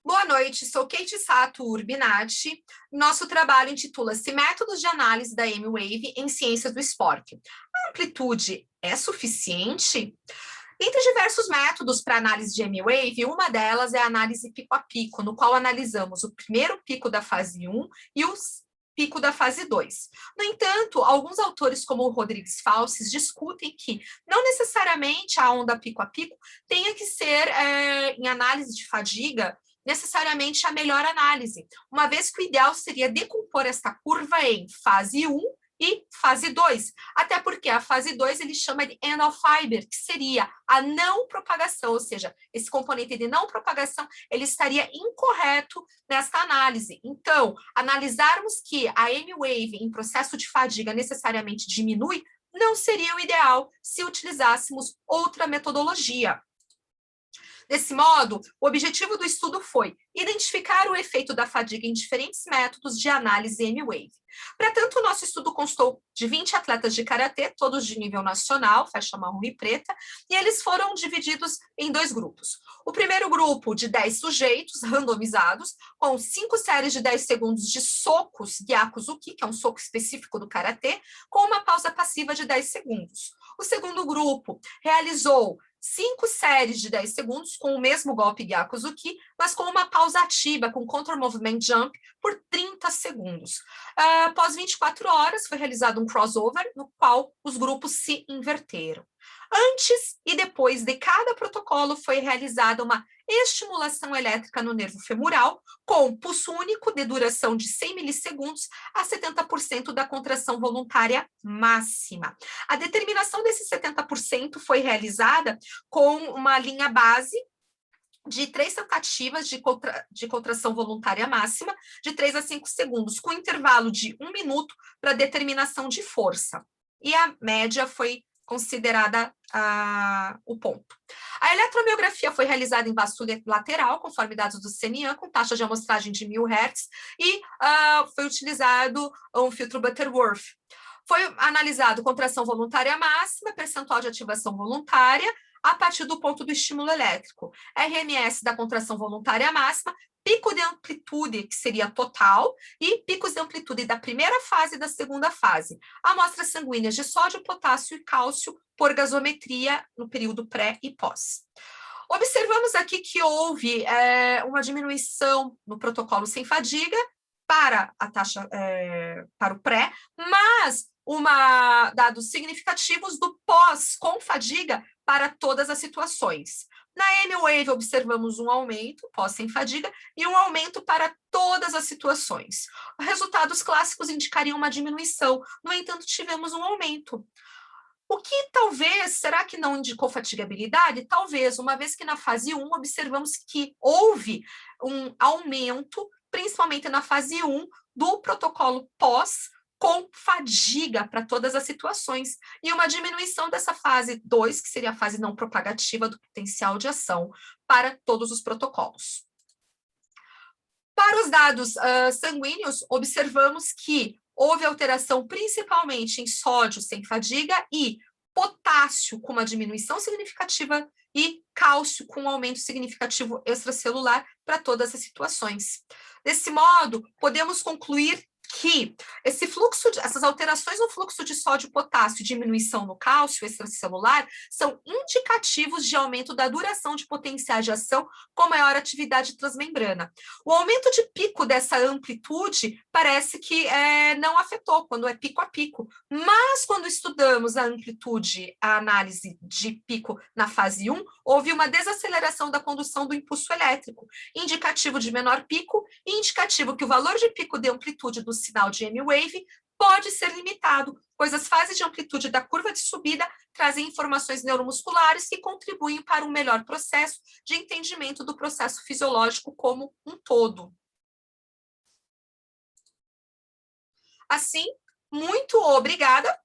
Boa noite, sou Kate Sato Urbinati. Nosso trabalho intitula-se Métodos de Análise da M-Wave em Ciências do Esporte. A amplitude é suficiente? Entre diversos métodos para análise de M-Wave, uma delas é a análise pico a pico, no qual analisamos o primeiro pico da fase 1 e o pico da fase 2. No entanto, alguns autores, como o Rodrigues Falsis, discutem que não necessariamente a onda pico a pico tenha que ser, em análise de fadiga, necessariamente a melhor análise, uma vez que o ideal seria decompor esta curva em fase 1 e fase 2, até porque a fase 2 ele chama de end of fiber, que seria a não propagação, ou seja, esse componente de não propagação, ele estaria incorreto nesta análise. Então, analisarmos que a M-wave em processo de fadiga necessariamente diminui, não seria o ideal se utilizássemos outra metodologia. Desse modo, o objetivo do estudo foi identificar o efeito da fadiga em diferentes métodos de análise M-Wave. Para tanto, o nosso estudo constou de 20 atletas de karatê, todos de nível nacional, faixa marrom e preta, e eles foram divididos em dois grupos. O primeiro grupo, de 10 sujeitos randomizados, com 5 séries de 10 segundos de socos Gyakuzuki, que é um soco específico do karatê, com uma pausa passiva de 10 segundos. O segundo grupo realizou 5 séries de 10 segundos com o mesmo golpe Gyakuzuki, mas com uma pausa ativa, com counter-movement jump, por 30 segundos. Após 24 horas, foi realizado um crossover, no qual os grupos se inverteram. Antes e depois de cada protocolo, foi realizada uma estimulação elétrica no nervo femoral, com pulso único de duração de 100 milissegundos a 70% da contração voluntária máxima. A determinação desses 70% foi realizada com uma linha base de 3 tentativas de contração voluntária máxima, de 3 a 5 segundos, com intervalo de 1 minuto para determinação de força. E a média foi considerada o ponto. A eletromiografia foi realizada em vasculha lateral, conforme dados do CNIAN, com taxa de amostragem de 1000 Hz, e foi utilizado um filtro Butterworth. Foi analisado contração voluntária máxima, percentual de ativação voluntária, a partir do ponto do estímulo elétrico. RMS da contração voluntária máxima, pico de amplitude, que seria total, e picos de amplitude da primeira fase e da segunda fase. Amostras sanguíneas de sódio, potássio e cálcio por gasometria no período pré e pós. Observamos aqui que houve uma diminuição no protocolo sem fadiga para a taxa, para o pré, mas dados significativos do pós com fadiga para todas as situações. Na M-Wave, observamos um aumento, pós sem fadiga, e um aumento para todas as situações. Resultados clássicos indicariam uma diminuição, no entanto, tivemos um aumento. O que talvez, será que não indicou fatigabilidade? Talvez, uma vez que na fase 1 observamos que houve um aumento, principalmente na fase 1, do protocolo pós, com fadiga para todas as situações, e uma diminuição dessa fase 2, que seria a fase não propagativa do potencial de ação, para todos os protocolos. Para os dados sanguíneos, observamos que houve alteração principalmente em sódio sem fadiga e potássio com uma diminuição significativa e cálcio com um aumento significativo extracelular para todas as situações. Desse modo, podemos concluir que essas alterações no fluxo de sódio e potássio e diminuição no cálcio extracelular são indicativos de aumento da duração de potenciais de ação com maior atividade transmembrana. O aumento de pico dessa amplitude parece que não afetou quando é pico a pico, mas quando estudamos a amplitude, a análise de pico na fase 1, houve uma desaceleração da condução do impulso elétrico, indicativo de menor pico e indicativo que o valor de pico de amplitude do sinal de M-Wave pode ser limitado, pois as fases de amplitude da curva de subida trazem informações neuromusculares que contribuem para um melhor processo de entendimento do processo fisiológico como um todo. Assim, muito obrigada